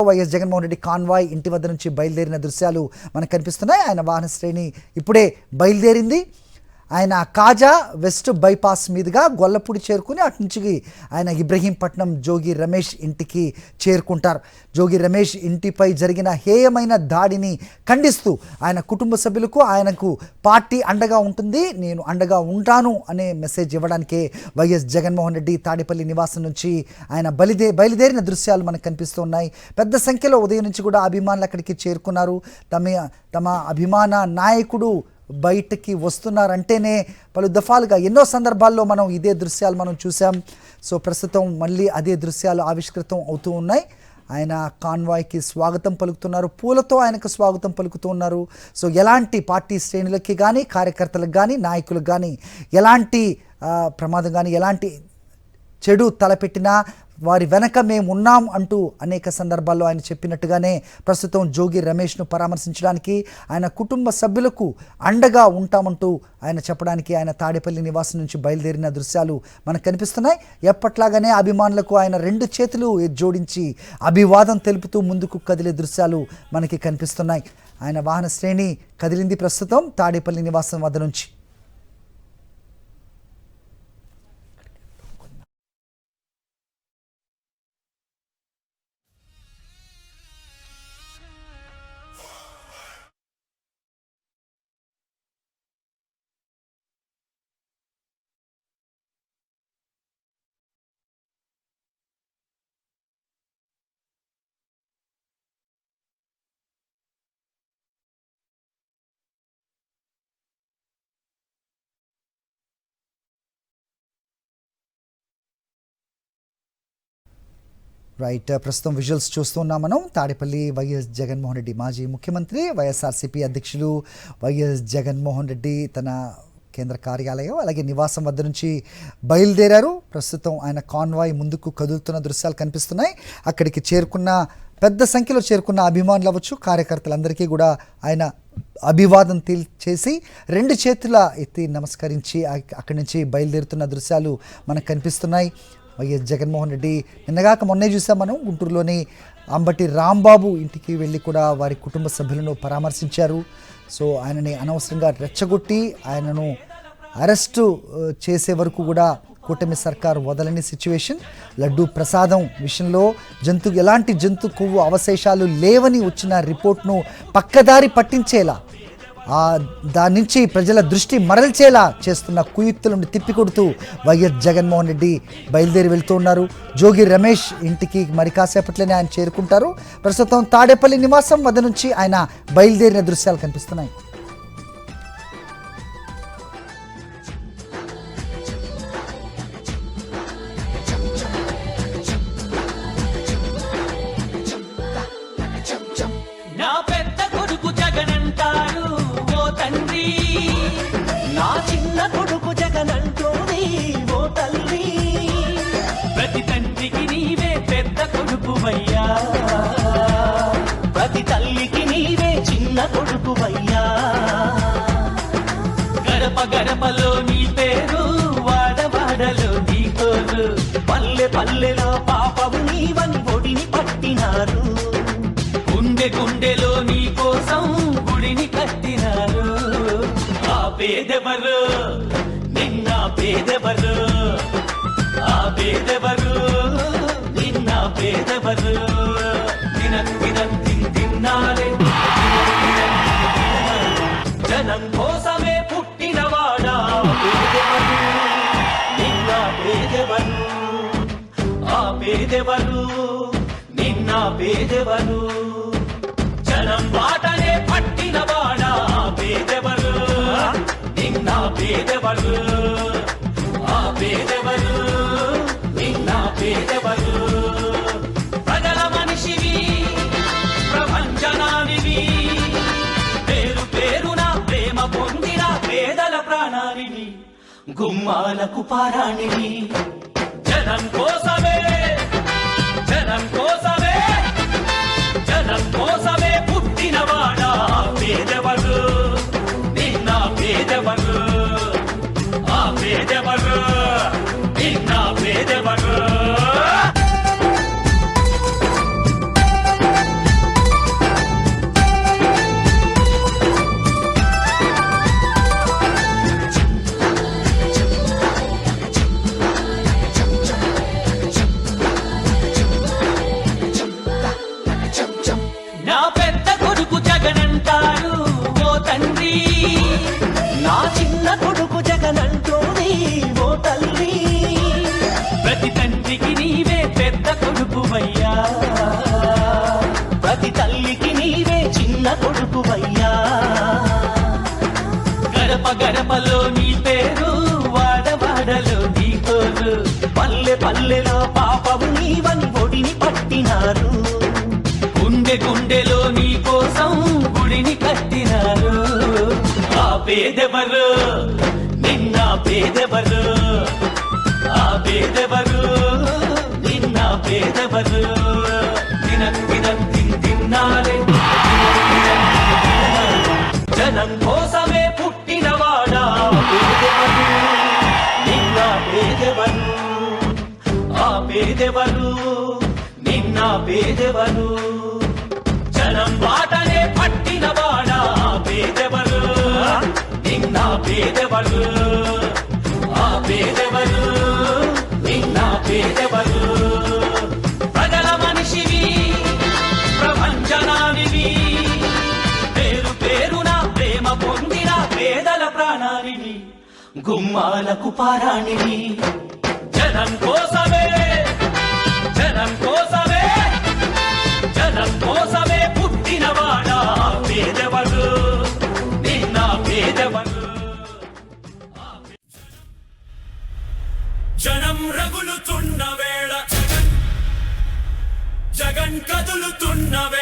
YS Jaganmohan Reddy convoy ఇంటి వద్ద నుంచి బయలుదేరిన దృశ్యాలు మనకు కనిపిస్తున్నాయి. ఆయన వాహన శ్రేణి ఇప్పుడే బయలుదేరింది. ఆయన కాజా వెస్ట్ బైపాస్ మీదుగా గొల్లపూడి చేరుకుని అటు నుంచి ఆయన ఇబ్రహీంపట్నం జోగి రమేష్ ఇంటికి చేరుకుంటారు. జోగి రమేష్ ఇంటిపై జరిగిన హేయమైన దాడిని ఖండిస్తూ ఆయన కుటుంబ సభ్యులకు ఆయనకు పార్టీ అండగా ఉంటుంది, నేను అండగా ఉంటాను అనే మెసేజ్ ఇవ్వడానికే వైఎస్ జగన్మోహన్ రెడ్డి తాడేపల్లి నివాసం నుంచి ఆయన బయలుదేరిన దృశ్యాలు మనకు కనిపిస్తున్నాయి. పెద్ద సంఖ్యలో ఉదయం నుంచి కూడా అభిమానులు అక్కడికి చేరుకున్నారు. తమ అభిమాన నాయకుడు బయటకి వస్తున్నారంటేనే పలు దఫాలుగా ఎన్నో సందర్భాల్లో మనం ఇదే దృశ్యాలు మనం చూసాం. సో ప్రస్తుతం మళ్ళీ అదే దృశ్యాలు ఆవిష్కృతం అవుతూ ఉన్నాయి. ఆయన కాన్వాయ్కి స్వాగతం పలుకుతున్నారు, పూలతో ఆయనకు స్వాగతం పలుకుతూ ఉన్నారు. సో ఎలాంటి పార్టీ శ్రేణులకి కానీ కార్యకర్తలకు కానీ నాయకులకు కానీ ఎలాంటి ప్రమాదం కానీ ఎలాంటి చెడు తలపెట్టినా వారి వెనక మేము ఉన్నాం అంటూ అనేక సందర్భాల్లో ఆయన చెప్పినట్టుగానే ప్రస్తుతం జోగి రమేష్ను పరామర్శించడానికి ఆయన కుటుంబ సభ్యులకు అండగా ఉంటామంటూ ఆయన చెప్పడానికి ఆయన తాడేపల్లి నివాసం నుంచి బయలుదేరిన దృశ్యాలు మనకు కనిపిస్తున్నాయి. ఎప్పట్లాగానే అభిమానులకు ఆయన రెండు చేతులు జోడించి అభివాదం తెలుపుతూ ముందుకు కదిలే దృశ్యాలు మనకి కనిపిస్తున్నాయి. ఆయన వాహన శ్రేణి కదిలింది ప్రస్తుతం తాడేపల్లి నివాసం వద్ద నుంచి. రైట్, ప్రస్తుతం విజువల్స్ చూస్తున్నాం మనం. తాడేపల్లి వైఎస్ జగన్మోహన్ రెడ్డి మాజీ ముఖ్యమంత్రి, వైఎస్ఆర్సీపీ అధ్యక్షులు వైఎస్ జగన్మోహన్ రెడ్డి తన కేంద్ర కార్యాలయం అలాగే నివాసం వద్ద నుంచి బయలుదేరారు. ప్రస్తుతం ఆయన కాన్వాయ్ ముందుకు కదులుతున్న దృశ్యాలు కనిపిస్తున్నాయి. అక్కడికి చేరుకున్న పెద్ద సంఖ్యలో చేరుకున్న అభిమానులు అవ్వచ్చు, కార్యకర్తలందరికీ కూడా ఆయన అభివాదం చేసి రెండు చేతుల ఎత్తి నమస్కరించి అక్కడి నుంచి బయలుదేరుతున్న దృశ్యాలు మనకు కనిపిస్తున్నాయి. వైఎస్ జగన్మోహన్ రెడ్డి నిన్నగాక మొన్నే చూసాం మనం గుంటూరులోని అంబటి రాంబాబు ఇంటికి వెళ్ళి కూడా వారి కుటుంబ సభ్యులను పరామర్శించారు. సో ఆయనని అనవసరంగా రెచ్చగొట్టి ఆయనను అరెస్టు చేసే వరకు కూడా కూటమి సర్కారు వదలని సిచ్యువేషన్. లడ్డూ ప్రసాదం విషయంలో ఎలాంటి జంతు కొవ్వు అవశేషాలు లేవని వచ్చిన రిపోర్ట్ను పక్కదారి పట్టించేలా దాని నుంచి ప్రజల దృష్టి మరల్చేలా చేస్తున్న కుయుక్తులను తిప్పికొడుతూ వైఎస్ జగన్మోహన్ రెడ్డి బయలుదేరి వెళ్తూ ఉన్నారు. జోగి రమేష్ ఇంటికి మరి కాసేపట్లోనే ఆయన చేరుకుంటారు. ప్రస్తుతం తాడేపల్లి నివాసం వద్ద నుంచి ఆయన బయలుదేరిన దృశ్యాలు కనిపిస్తున్నాయి. నా చిన్న కొడుకు జగనంటోని ఓ తల్లి, ప్రతి తండ్రికి నీవే పెద్ద కొడుకువయ్యా, ప్రతి తల్లికి నీవే చిన్న కొడుకువయ్యా. గడప గడపలో నీ పేరు, వాడవాడలో నీ కోరు, పల్లె పల్లెలో పాపము నీవని ఒడిని పట్టినారు, గుండె గుండెలో నీ కోసం గుడిని కట్టినారు. పేదెవరు నిన్న పేదెవరు, ఆ పేదెవరు నిన్న పేదెవరు, తిన్నారే జనం కోసమే పుట్టినవాడా పేదెవరు, నిన్న పేదెవరు, ఆ పేదెవరు నిన్న పేదెవరు, జనం బాటనే పట్టినవాడా పేదెవరు, నిన్న పేదెవరు, ఆ పేదెవరు నిన్న పేదెవరు. ప్రజల మనిషివి, ప్రపంచనానివి, పేరు పేరున ప్రేమ పొందిన పేదల ప్రాణానివి, గుమ్మాలకు పారాణివి. జనం కోసమే జనం కోసమే జనం కోసమే పుట్టినవాడా పేదెవరు, నిన్న పేదెవరు, ఆ పేదెవరు నిన్న పేదెవరు. కొడుకువయ్యా గడప గడపలో నీ పేరు వాడవాడలో నీ తోరు పల్లె పల్లెలో పాపము నీవని ఒడిని పట్టినారు గుండె గుండెలో నీ కోసం గుడిని కట్టినారు ఆ పేదెవరు నిన్న పేదెవరు ఆ పేదెవరు నిన్న పేదెవరు తిన్నారే జనం కోసమే పుట్టినవాడా పేదెవరు నిన్న పేదెవరు ఆ పేదెవరు నిన్న పేదెవరు జనం బాటనే పట్టినవాడా పేదెవరు నిన్న పేదెవరు ఆ పేదెవరు నిన్న పేదెవరు ప్రజల మనిషివి ప్రపంచనానివి పేరు పేరున ప్రేమ పొందిన పేదల ప్రాణానివి గుమ్మాలకు పారాణివి జనం కోసమే జనం కోసమే జనం కోసమే పుట్టినవాడా పేదెవరు నిన్న పేదెవరు జనం రగులుతున్న వేళ జగన్ కదులుతున్న వేళ